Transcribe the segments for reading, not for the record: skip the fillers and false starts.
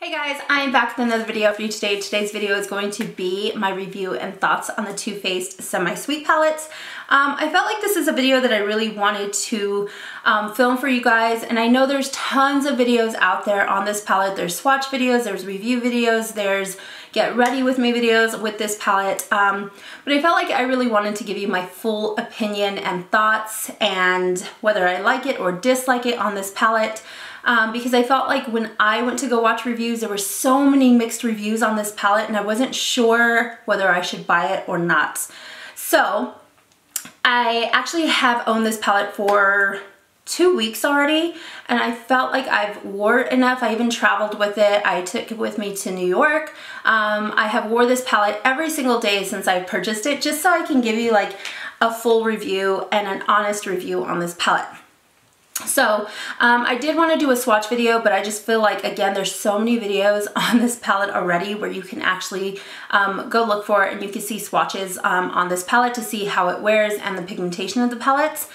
Hey guys, I am back with another video for you today. Today's video is going to be my review and thoughts on the Too Faced Semi-Sweet palettes. I felt like this is a video that I really wanted to film for you guys, and I know there's tons of videos out there on this palette. There's swatch videos, there's review videos, there's get ready with me videos with this palette, but I felt like I really wanted to give you my full opinion and thoughts and whether I like it or dislike it on this palette. Because I felt like when I went to go watch reviews, there were so many mixed reviews on this palette and I wasn't sure whether I should buy it or not. So I actually have owned this palette for 2 weeks already, and I felt like I've wore it enough. I even traveled with it. I took it with me to New York. I have wore this palette every single day since I purchased it, just so I can give you like a full review and an honest review on this palette. So I did want to do a swatch video, but I just feel like, again, there's so many videos on this palette already where you can actually go look for it and you can see swatches on this palette to see how it wears and the pigmentation of the palettes.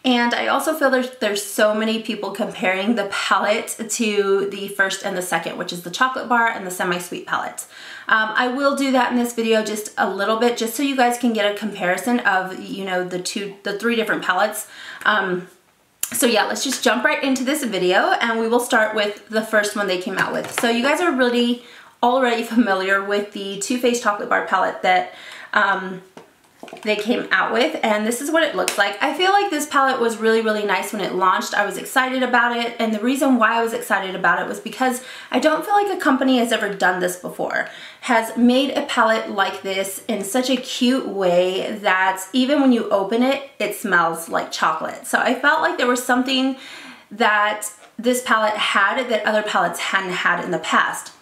And I also feel there's so many people comparing the palette to the first and the second, which is the chocolate bar and the semi-sweet palette. I will do that in this video just a little bit, just so you guys can get a comparison of, you know, the three different palettes. So yeah, let's just jump right into this video and we will start with the first one they came out with. So you guys are really already familiar with the Too Faced Chocolate Bar palette that they came out with, and this is what it looks like. I feel like this palette was really, really nice when it launched. I was excited about it, and the reason why I was excited about it was because I don't feel like a company has ever done this before, has made a palette like this in such a cute way that even when you open it, it smells like chocolate. So I felt like there was something that this palette had that other palettes hadn't had in the past.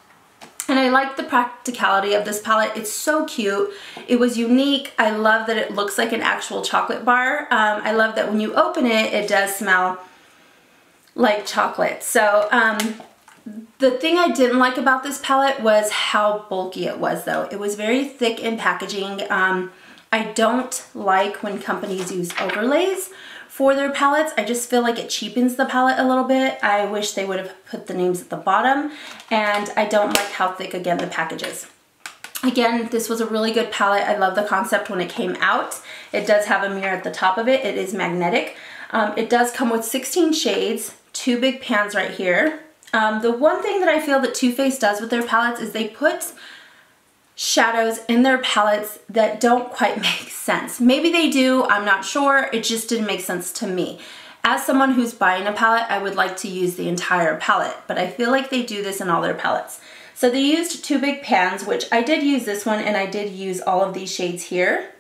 And I like the practicality of this palette. It's so cute. It was unique. I love that it looks like an actual chocolate bar. I love that when you open it, it does smell like chocolate. So the thing I didn't like about this palette was how bulky it was, though. It was very thick in packaging. I don't like when companies use overlays for their palettes. I just feel like it cheapens the palette a little bit. I wish they would have put the names at the bottom, and I don't like how thick, again, the package is. Again, this was a really good palette. I love the concept when it came out. It does have a mirror at the top of it. It is magnetic. It does come with 16 shades, 2 big pans right here. The one thing that I feel that Too Faced does with their palettes is they put shadows in their palettes that don't quite make sense. Maybe they do, I'm not sure. It just didn't make sense to me. As someone who's buying a palette, I would like to use the entire palette, but I feel like they do this in all their palettes. So they used 2 big pans, which I did use this one, and I did use all of these shades here.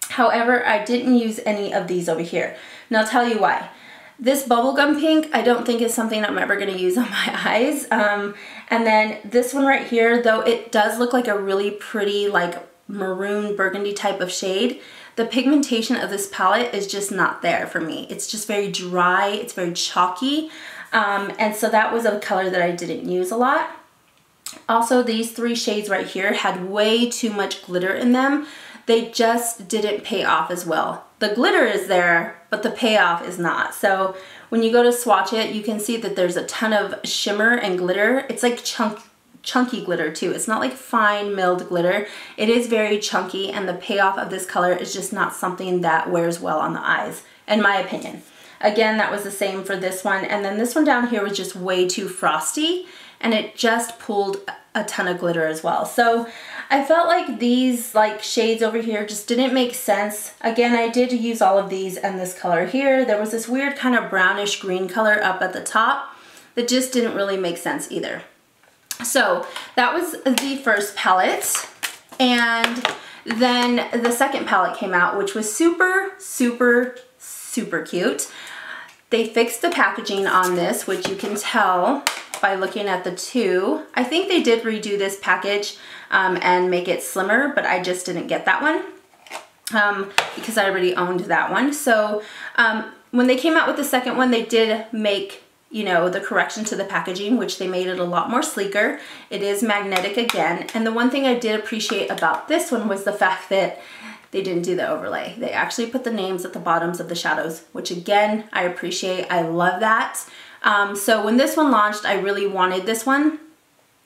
However, I didn't use any of these over here. And I'll tell you why. This bubblegum pink, I don't think is something I'm ever going to use on my eyes. And then this one right here, though it does look like a really pretty, like maroon burgundy type of shade, the pigmentation of this palette is just not there for me. It's just very dry, it's very chalky. And so that was a color that I didn't use a lot. Also, these 3 shades right here had way too much glitter in them. They just didn't pay off as well. The glitter is there, but the payoff is not. So when you go to swatch it, you can see that there's a ton of shimmer and glitter. It's like chunky glitter too. It's not like fine milled glitter. It is very chunky, and the payoff of this color is just not something that wears well on the eyes, in my opinion. Again, that was the same for this one. And then this one down here was just way too frosty, and it just pulled a ton of glitter as well. So I felt like these like shades over here just didn't make sense. Again, I did use all of these and this color here. There was this weird kind of brownish green color up at the top that just didn't really make sense either. So that was the first palette. And then the second palette came out, which was super, super, super cute. They fixed the packaging on this, which you can tell by looking at the 2. I think they did redo this package and make it slimmer, but I just didn't get that one because I already owned that one. So when they came out with the second one, they did make, you know, the correction to the packaging, which they made it a lot more sleeker. It is magnetic again. And the one thing I did appreciate about this one was the fact that they didn't do the overlay. They actually put the names at the bottoms of the shadows, which again, I appreciate. I love that. So when this one launched, I really wanted this one.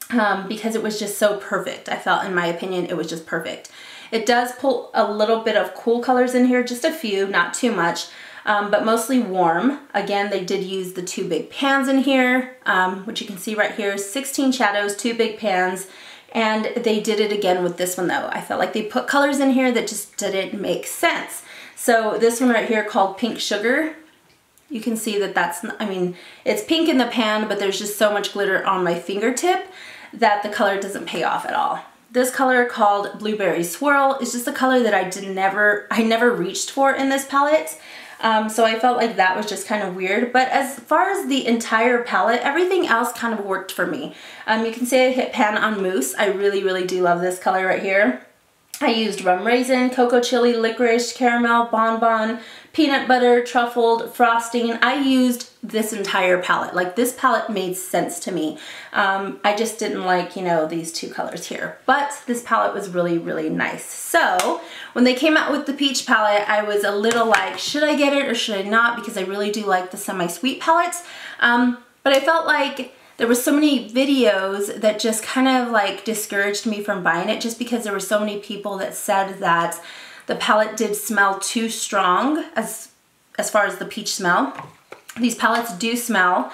because it was just so perfect. I felt, in my opinion, it was just perfect. It does pull a little bit of cool colors in here, just a few, not too much, but mostly warm. Again, they did use the 2 big pans in here, which you can see right here, 16 shadows, 2 big pans, and they did it again with this one though. I felt like they put colors in here that just didn't make sense. So this one right here called Pink Sugar, you can see that that's, I mean, it's pink in the pan, but there's just so much glitter on my fingertip that the color doesn't pay off at all. This color called Blueberry Swirl is just a color that I never reached for in this palette. So I felt like that was just kind of weird. But as far as the entire palette, everything else kind of worked for me. You can see I hit pan on mousse. I really, really do love this color right here. I used rum raisin, cocoa chili, licorice, caramel, bonbon, peanut butter, truffled, frosting. I used this entire palette. Like, this palette made sense to me. I just didn't like, you know, these 2 colors here. But this palette was really, really nice. So when they came out with the peach palette, I was a little like, should I get it or should I not? Because I really do like the semi-sweet palettes. But I felt like there were so many videos that just kind of like discouraged me from buying it, just because there were so many people that said that the palette did smell too strong as far as the peach smell. These palettes do smell.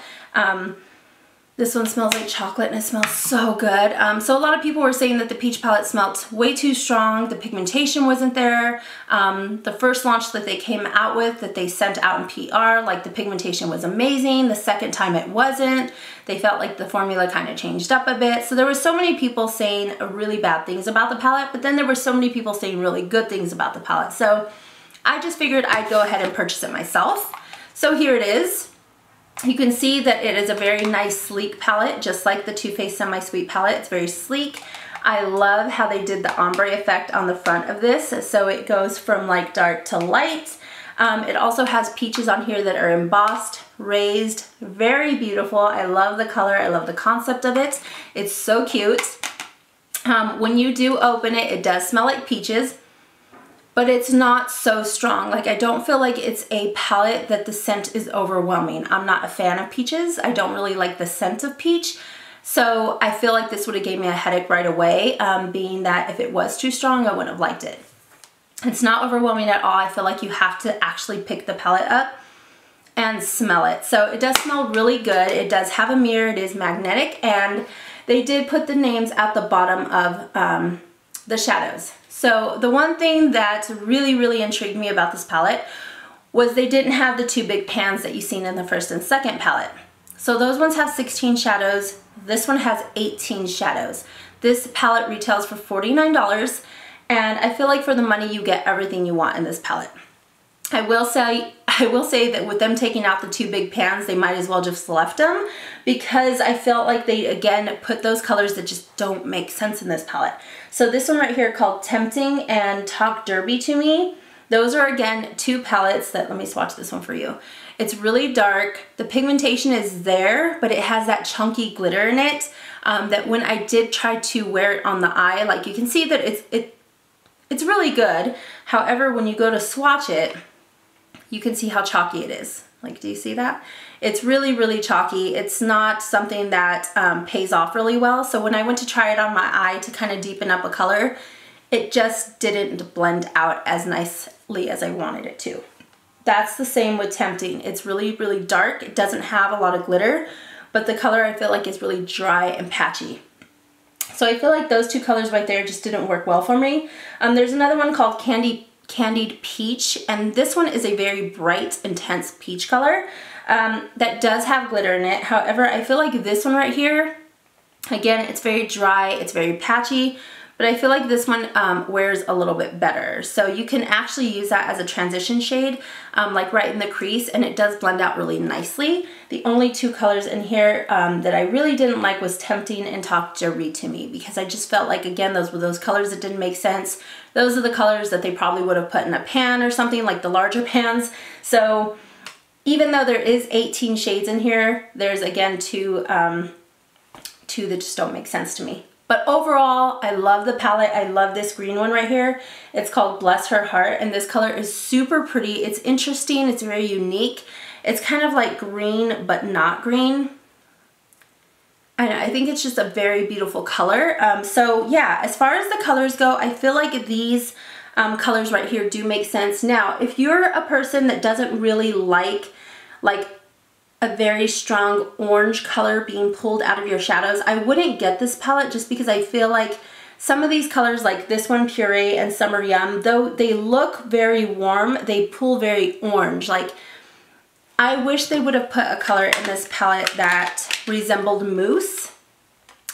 This one smells like chocolate and it smells so good. So a lot of people were saying that the peach palette smelled way too strong. The pigmentation wasn't there. The first launch that they came out with, that they sent out in PR, like, the pigmentation was amazing. The second time it wasn't. They felt like the formula kind of changed up a bit. So there were so many people saying really bad things about the palette, but then there were so many people saying really good things about the palette. So I just figured I'd go ahead and purchase it myself. So here it is. You can see that it is a very nice, sleek palette, just like the Too Faced Semi-Sweet palette. It's very sleek. I love how they did the ombre effect on the front of this, so it goes from like dark to light. It also has peaches on here that are embossed, raised, very beautiful. I love the color. I love the concept of it. It's so cute. When you do open it, it does smell like peaches, but it's not so strong. Like, I don't feel like it's a palette that the scent is overwhelming. I'm not a fan of peaches. I don't really like the scent of peach. So I feel like this would have gave me a headache right away, being that if it was too strong, I wouldn't have liked it. It's not overwhelming at all. I feel like you have to actually pick the palette up and smell it. So it does smell really good. It does have a mirror. It is magnetic, and they did put the names at the bottom of the shadows. So the one thing that really, really intrigued me about this palette was they didn't have the 2 big pans that you've seen in the first and second palette. So those ones have 16 shadows. This one has 18 shadows. This palette retails for $49, and I feel like for the money you get everything you want in this palette. I will say that with them taking out the 2 big pans, they might as well just left them, because I felt like they, again, put those colors that just don't make sense in this palette. So this one right here called Tempting and Talk Derby to Me, those are, again, 2 palettes that, let me swatch this one for you. It's really dark. The pigmentation is there, but it has that chunky glitter in it, that when I did try to wear it on the eye, like, you can see that it's really good. However, when you go to swatch it, you can see how chalky it is. Like, do you see that? It's really, really chalky. It's not something that pays off really well. So when I went to try it on my eye to kind of deepen up a color, it just didn't blend out as nicely as I wanted it to. That's the same with Tempting. It's really, really dark. It doesn't have a lot of glitter, but the color I feel like is really dry and patchy. So I feel like those 2 colors right there just didn't work well for me. There's another one called Candied Peach, and this one is a very bright, intense peach color that does have glitter in it. However, I feel like this one right here, again, it's very dry, it's very patchy, but I feel like this one wears a little bit better. So you can actually use that as a transition shade, like right in the crease, and it does blend out really nicely. The only 2 colors in here that I really didn't like was Tempting and Talk Derby to Me, because I just felt like, again, those were those colors that didn't make sense. Those are the colors that they probably would have put in a pan or something, like the larger pans. So even though there is 18 shades in here, there's, again, two that just don't make sense to me. But overall, I love the palette. I love this green one right here. It's called Bless Her Heart, and this color is super pretty. It's interesting. It's very unique. It's kind of like green, but not green. And I think it's just a very beautiful color. So yeah, as far as the colors go, I feel like these colors right here do make sense. Now, if you're a person that doesn't really like a very strong orange color being pulled out of your shadows, I wouldn't get this palette just because I feel like some of these colors, like this one, Puree and Summer Yum, though they look very warm, they pull very orange. Like, I wish they would have put a color in this palette that resembled mousse,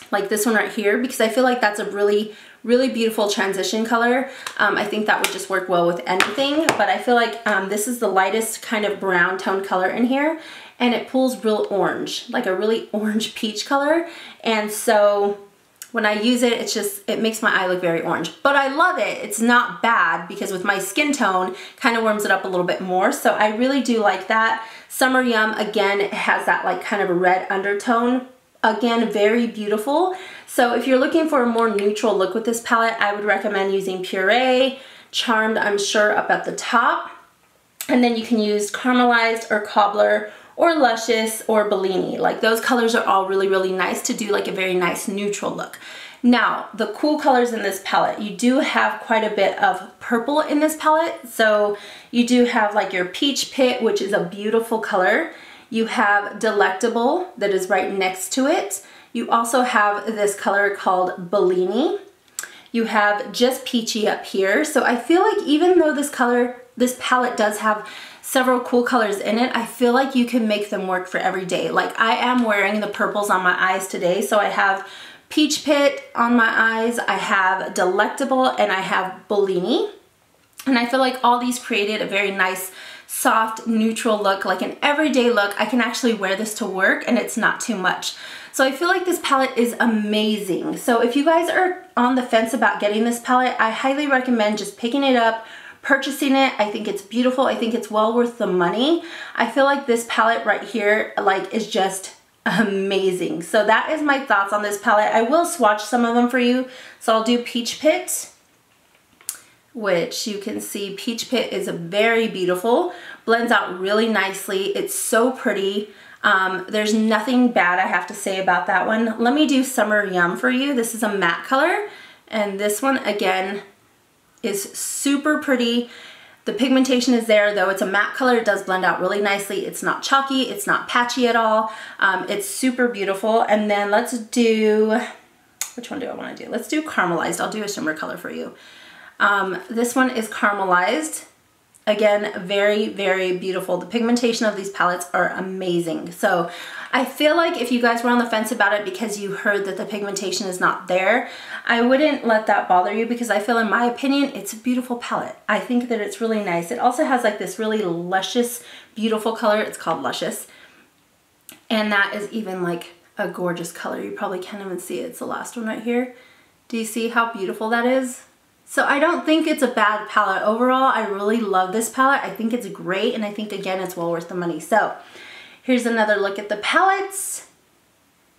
like this one right here, because I feel like that's a really, really beautiful transition color. I think that would just work well with anything, but I feel like this is the lightest kind of brown tone color in here, and it pulls real orange, like a really orange peach color. And so when I use it, it makes my eye look very orange. But I love it. It's not bad because with my skin tone, kind of warms it up a little bit more. So I really do like that. Summer Yum, again, it has that like kind of a red undertone. Again, very beautiful. So if you're looking for a more neutral look with this palette, I would recommend using Puree, Charmed, I'm sure, up at the top. And then you can use Caramelized or Cobbler or Luscious or Bellini. Like, those colors are all really, really nice to do like a very nice neutral look. Now, the cool colors in this palette, you do have quite a bit of purple in this palette. So you do have like your Peach Pit, which is a beautiful color. You have Delectable that is right next to it. You also have this color called Bellini. You have just Peachy up here. So I feel like even though this palette does have several cool colors in it, I feel like you can make them work for every day. Like, I am wearing the purples on my eyes today, so I have Peach Pit on my eyes, I have Delectable, and I have Bellini. And I feel like all these created a very nice, soft, neutral look, like an everyday look. I can actually wear this to work and it's not too much. So I feel like this palette is amazing. So if you guys are on the fence about getting this palette, I highly recommend just picking it up, purchasing it. I think it's beautiful. I think it's well worth the money. I feel like this palette right here, like, is just amazing. So that is my thoughts on this palette. I will swatch some of them for you. So I'll do Peach Pit, which you can see Peach Pit is very beautiful. Blends out really nicely. It's so pretty. There's nothing bad I have to say about that one. Let me do Summer Yum for you. This is a matte color, and this one again is super pretty. The pigmentation is there, though it's a matte color. It does blend out really nicely. It's not chalky, it's not patchy at all. It's super beautiful. And then let's do, which one do I want to do? Let's do Caramelized. I'll do a shimmer color for you. This one is Caramelized. Again, very, very beautiful. The pigmentation of these palettes are amazing. So I feel like if you guys were on the fence about it because you heard that the pigmentation is not there, I wouldn't let that bother you, because I feel, in my opinion, it's a beautiful palette. I think that it's really nice. It also has like this really luscious, beautiful color. It's called Luscious. And that is even like a gorgeous color. You probably can't even see it. It's the last one right here. Do you see how beautiful that is? So I don't think it's a bad palette. Overall, I really love this palette. I think it's great, and I think, again, it's well worth the money. So here's another look at the palettes.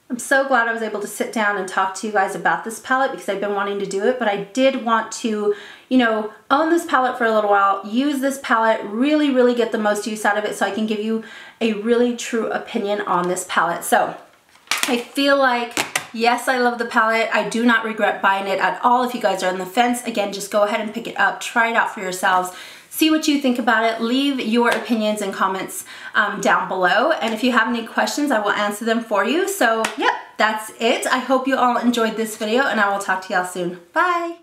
I'm so glad I was able to sit down and talk to you guys about this palette, because I've been wanting to do it, but I did want to, you know, own this palette for a little while, use this palette, really, really get the most use out of it so I can give you a really true opinion on this palette. So I feel like, yes, I love the palette. I do not regret buying it at all. If you guys are on the fence, again, just go ahead and pick it up. Try it out for yourselves. See what you think about it. Leave your opinions and comments down below. And if you have any questions, I will answer them for you. So, yep, that's it. I hope you all enjoyed this video, and I will talk to y'all soon. Bye.